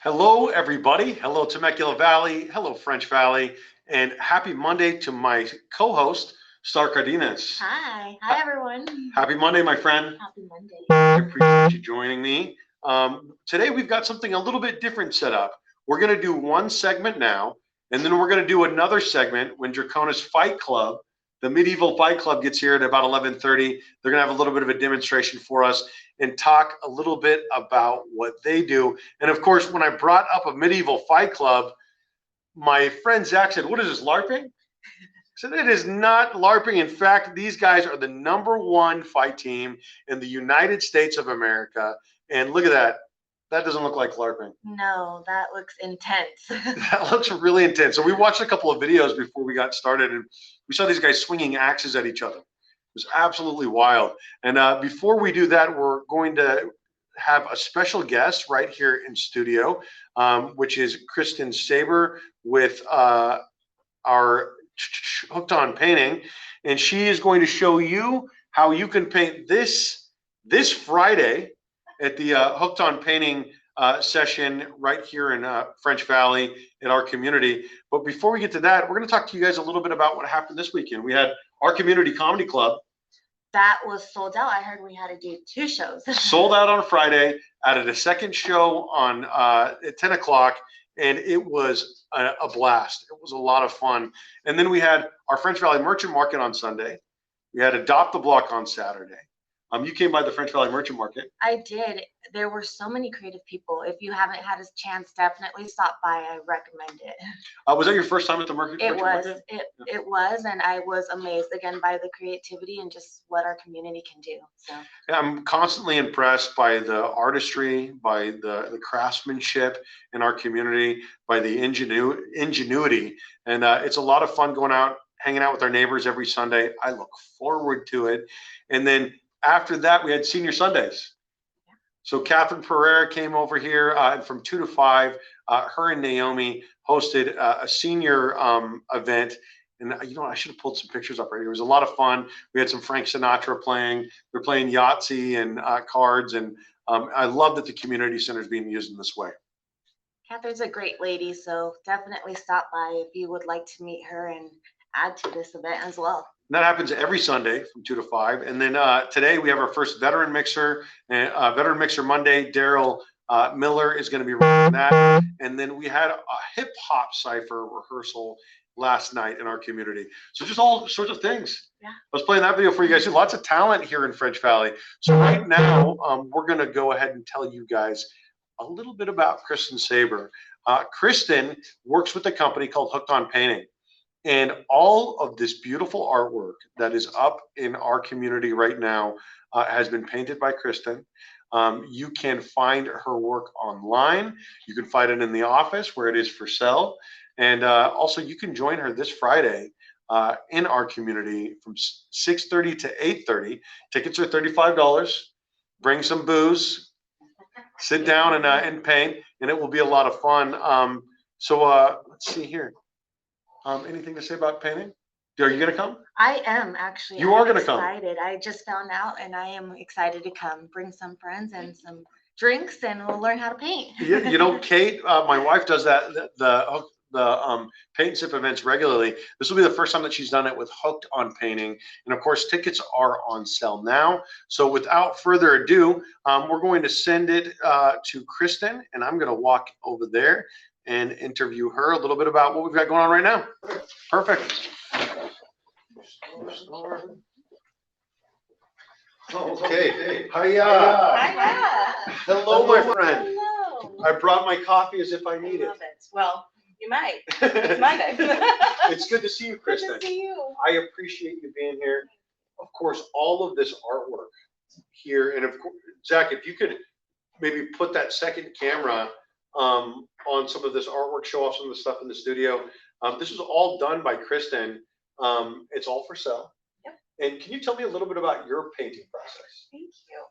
Hello, everybody. Hello, Temecula Valley. Hello, French Valley. And happy Monday to my co-host, Star Cardenas. Hi. Hi, everyone. Happy Monday, my friend. Happy Monday. I appreciate you joining me. Today, we've got something a little bit different set up. We're going to do one segment now, and then we're going to do another segment when Draconis Fight Club, the Medieval Fight Club, gets here at about 11:30. They're going to have a little bit of a demonstration for us and talk a little bit about what they do. And of course, when I brought up a Medieval Fight Club, my friend Zach said, "What is this, LARPing?" I said, "It is not LARPing. In fact, these guys are the #1 fight team in the United States of America. And look at that. That doesn't look like LARPing. No, that looks intense. That looks really intense." So we watched a couple of videos before we got started, and we saw these guys swinging axes at each other. It was absolutely wild. And before we do that, we're going to have a special guest right here in studio, which is Kristen Saber with our Hooked on Painting, and she is going to show you how you can paint this Friday at the Hooked on Painting session right here in French Valley in our community. But before we get to that, we're going to talk to you guys a little bit about what happened this weekend. We had our community comedy club. That was sold out. I heard we had to do 2 shows. Sold out on Friday. Added a second show on at 10 o'clock, and it was a blast. It was a lot of fun. And then we had our French Valley Merchant Market on Sunday. We had Adopt the Block on Saturday. You came by the French Valley Merchant Market. I did. There were so many creative people. If you haven't had a chance, definitely stop by. I recommend it. Was that your first time at the market? It was. Market? It was, and I was amazed again by the creativity and just what our community can do. So I'm constantly impressed by the artistry, by the craftsmanship in our community, by the ingenuity, and it's a lot of fun going out, hanging out with our neighbors every Sunday. I look forward to it, and then after that, we had Senior Sundays. Yeah. So Catherine Pereira came over here, and from 2 to 5, her and Naomi hosted a senior event. And you know what? I should have pulled some pictures up right here. It was a lot of fun. We had some Frank Sinatra playing. We're playing Yahtzee and cards. And I love that the community center is being used in this way. Catherine's a great lady, so definitely stop by if you would like to meet her and add to this event as well. And that happens every Sunday from 2 to 5. And then today we have our first Veteran Mixer. Veteran Mixer Monday, Daryl Miller is going to be running that. And then we had a hip hop cipher rehearsal last night in our community. So just all sorts of things. Yeah. I was playing that video for you guys. Lots of talent here in French Valley. So right now we're going to go ahead and tell you guys a little bit about Kristen Saber. Kristen works with a company called Hooked on Painting. And all of this beautiful artwork that is up in our community right now has been painted by Kristen. You can find her work online. You can find it in the office where it is for sale. And also you can join her this Friday in our community from 6:30 to 8:30. Tickets are $35. Bring some booze, sit down and paint, and it will be a lot of fun. Let's see here. Anything to say about painting? Are you going to come? I am actually. You are going to come. Excited. I just found out, and I am excited to come. Bring some friends and some drinks, and we'll learn how to paint. You know, Kate, my wife does that. The paint and sip events regularly. This will be the first time that she's done it with Hooked on Painting, and of course, tickets are on sale now. So, without further ado, we're going to send it to Kristen, and I'm going to walk over there and interview her a little bit about what we've got going on right now. Perfect. Okay. Hiya. Hiya. Hello, my friend. Hello. I brought my coffee as if I need it. Love it. Well, you might. It's my day. It's good to see you, Kristen. Good to see you. I appreciate you being here. Of course, all of this artwork here, and of course, Zach, if you could maybe put that second camera on some of this artwork, show off some of the stuff in the studio. This is all done by Kristen. It's all for sale. Yep. And can you tell me a little bit about your painting process? Thank you.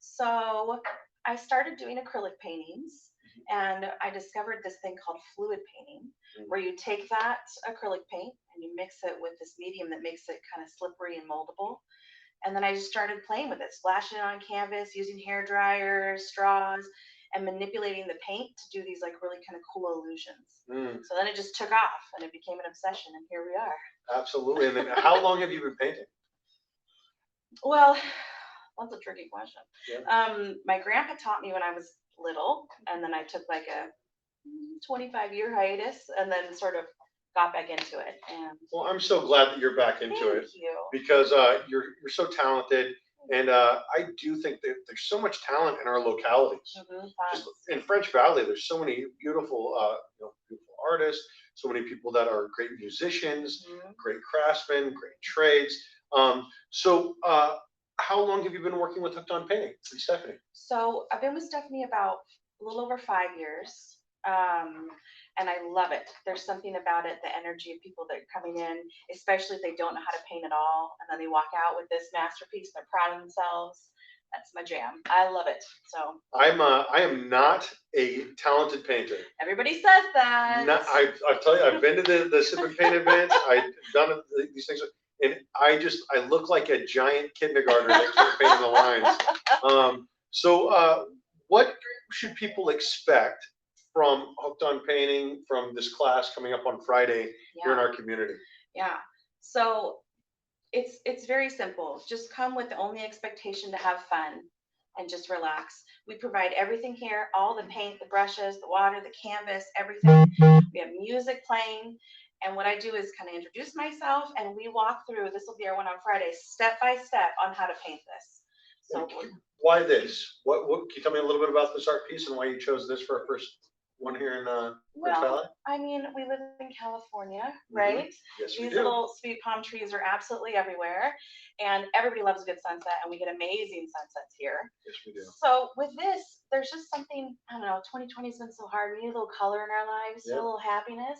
So I started doing acrylic paintings, and I discovered this thing called fluid painting, where you take that acrylic paint and you mix it with this medium that makes it kind of slippery and moldable. And then I just started playing with it, splashing it on canvas, using hair dryers, straws, and manipulating the paint to do these like really kind of cool illusions. Mm, So then it just took off and it became an obsession, and here we are. absolutely. And then how long have you been painting? Well, that's a tricky question. Yeah. My grandpa taught me when I was little, and then I took like a 25-year hiatus and then sort of got back into it. And Well, I'm so glad that you're back into it thank you. because you're so talented, and I do think that there's so much talent in our localities. Mhm, Just thanks. in French Valley, there's so many beautiful, beautiful artists, so many people that are great musicians, Mhm. great craftsmen, great trades. How long have you been working with Hooked on Painting, and Stephanie? So I've been with Stephanie about a little over 5 years. And I love it. There's something about it, the energy of people that are coming in, especially if they don't know how to paint at all. And then they walk out with this masterpiece, they're proud of themselves. That's my jam. I love it. So I am not a talented painter. everybody says that. Not, I tell you, I've been to the sip and paint events. I've done these things, and I look like a giant kindergartner that can't paint in the lines. What should people expect from Hooked on Painting, from this class coming up on Friday here in Yeah. our community? Yeah. So it's very simple. Just come with the only expectation to have fun and just relax. We provide everything here, all the paint, the brushes, the water, the canvas, everything. We have music playing. And what I do is kind of introduce myself, and we walk through, this will be our one on Friday, step by step on how to paint this. So Why this? What can you tell me a little bit about this art piece and why you chose this for our first one here in French Valley? I mean, we live in California, right? Yes, we These do. little sweet palm trees are absolutely everywhere, and everybody loves a good sunset, and we get amazing sunsets here. Yes, we do. So with this, there's just something, I don't know, 2020 has been so hard. We need a little color in our lives, Yep. a little happiness.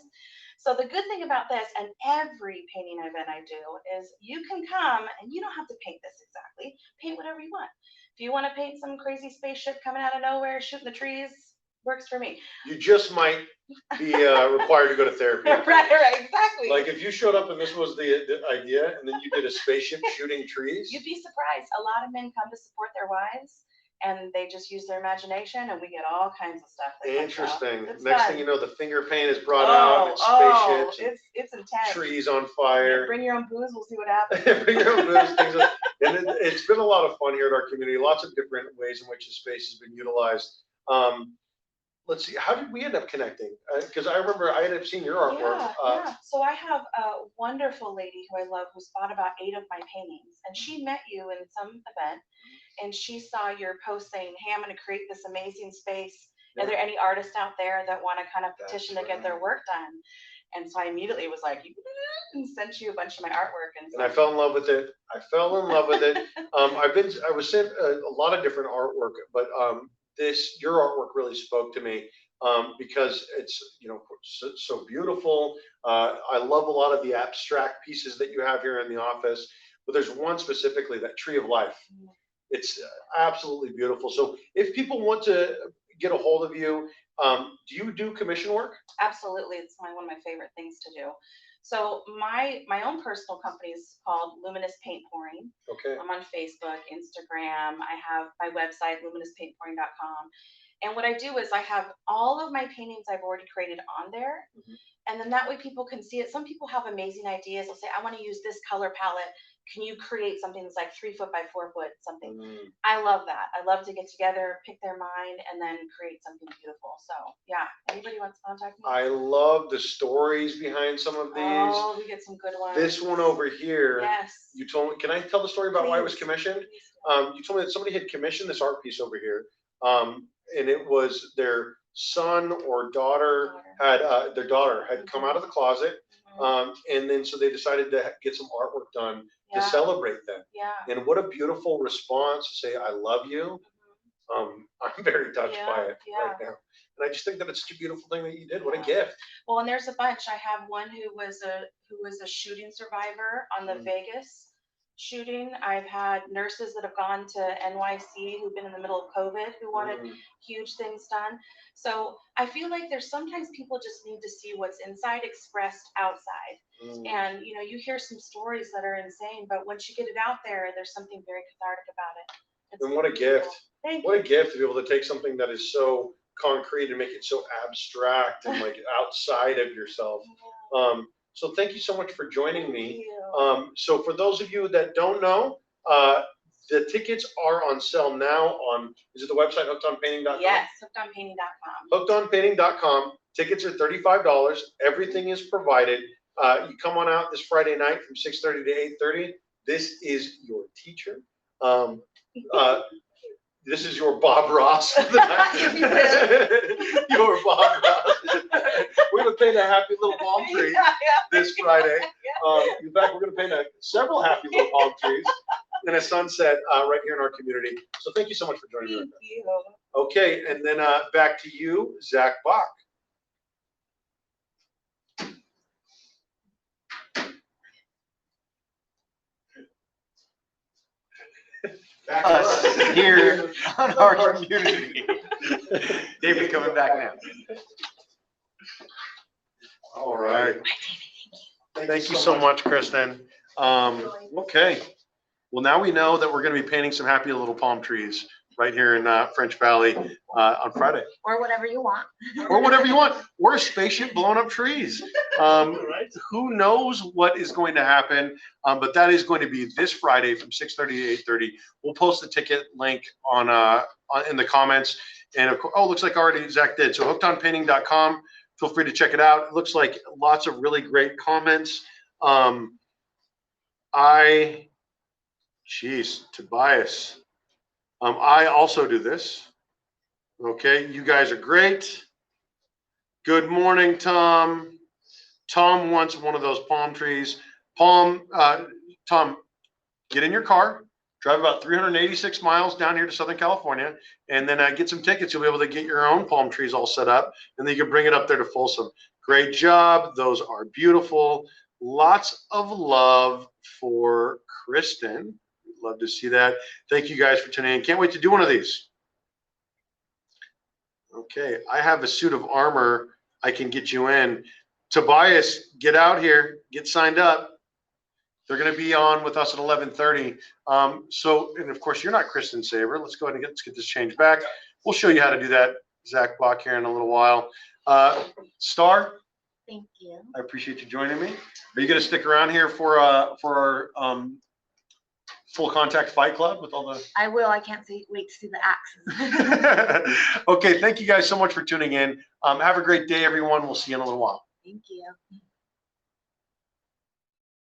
So the good thing about this, and every painting event I do, is you can come and you don't have to paint this exactly. Paint whatever you want. If you want to paint some crazy spaceship coming out of nowhere, shooting the trees, works for me. You just might be required to go to therapy. right, exactly. Like if you showed up and this was the idea, and then you did a spaceship shooting trees. You'd be surprised. A lot of men come to support their wives, and they just use their imagination, and we get all kinds of stuff. Interesting. It's Next fun. thing you know, the finger paint is brought out. It's spaceships. It's intense. Trees on fire. Bring your own booze. We'll see what happens. Bring your own booze, things like, and it's been a lot of fun here at our community. Lots of different ways in which the space has been utilized. Let's see, how did we end up connecting? Because I remember I ended up seeing your artwork. Yeah. So I have a wonderful lady who I love who's bought about 8 of my paintings, and she met you in some event, and she saw your post saying, "Hey, I'm going to create this amazing space. Are there any artists out there that want to kind of petition to get their work done?" And so I immediately was like, and sent you a bunch of my artwork, and I fell in love with it. I was sent a lot of different artwork, but your artwork really spoke to me because it's so beautiful. I love a lot of the abstract pieces that you have here in the office, but there's one specifically, that tree of life. It's absolutely beautiful. So if people want to get a hold of you, do you do commission work? Absolutely, it's one of my favorite things to do. So my own personal company is called Luminous Paint Pouring. Okay. I'm on Facebook, Instagram. I have my website, luminouspaintpouring.com. And what I do is I have all of my paintings I've already created on there. And then that way people can see it. Some people have amazing ideas. They'll say, I want to use this color palette. Can you create something that's like 3 foot by 4 foot, something? I love that. I love to get together, pick their mind, and then create something beautiful. So yeah, anybody wants to contact me? I love the stories behind some of these. Oh, we get some good ones. This one over here. Yes. You told me, can I tell the story about why it was Please. commissioned? Please. You told me that somebody had commissioned this art piece over here. And it was their son or daughter their daughter had come out of the closet. And then so they decided to get some artwork done to celebrate them. Yeah. And what a beautiful response to say, I love you. I'm very touched by it right now. And I just think that it's such a beautiful thing that you did. What a gift. Well, and there's a bunch. I have one who was a shooting survivor on the Vegas shooting. I've had nurses that have gone to NYC who've been in the middle of COVID who wanted huge things done. So I feel like there's sometimes people just need to see what's inside expressed outside. And you hear some stories that are insane, but once you get it out there, there's something very cathartic about it. And what a gift. Thank What you. a gift to be able to take something that is so concrete and make it so abstract and like outside of yourself. So thank you so much for joining me. So for those of you that don't know, the tickets are on sale now on, is it the website hookedonpainting.com? Yes, hookedonpainting.com. Hookedonpainting.com. Tickets are $35. Everything is provided. You come on out this Friday night from 6:30 to 8:30. This is your teacher. This is your Bob Ross. Your Bob Ross. We're going to paint a happy little palm tree this Friday. In fact, we're going to paint several happy little palm trees and a sunset right here in our community. So thank you so much for joining me. Thank you. Okay, and then back to you, Zach Bach. Us here on our community. David coming back now. All right. Thank you so much, Kristen. Okay. Well, now we know that we're going to be painting some happy little palm trees right here in French Valley on Friday. Or whatever you want. Or whatever you want. Or a spaceship blowing up trees. Who knows what is going to happen? But that is going to be this Friday from 6:30 to 8:30. We'll post the ticket link on in the comments. And of course, oh, looks like already Zach did. So hookedonpainting.com. Feel free to check it out. It looks like lots of really great comments. Tobias. I also do this. Okay, you guys are great. Good morning, Tom. Tom wants one of those palm trees. Tom, get in your car, drive about 386 miles down here to Southern California, and then get some tickets. You'll be able to get your own palm trees all set up, and then you can bring it up there to Folsom. Great job. Those are beautiful. Lots of love for Kristen. Love to see that. Thank you guys for tuning in. Can't wait to do one of these. Okay, I have a suit of armor. I can get you in. Tobias, get out here. Get signed up. They're going to be on with us at 11:30. And of course, you're not Kristen Saber. Let's go ahead and let's get this changed back. We'll show you how to do that, Zach Bach, here in a little while. Star, Thank you. I appreciate you joining me. Are you going to stick around here for our full contact fight club with all the? I will. I can't wait to see the axes. Okay, thank you guys so much for tuning in. Have a great day, everyone. We'll see you in a little while. Thank you.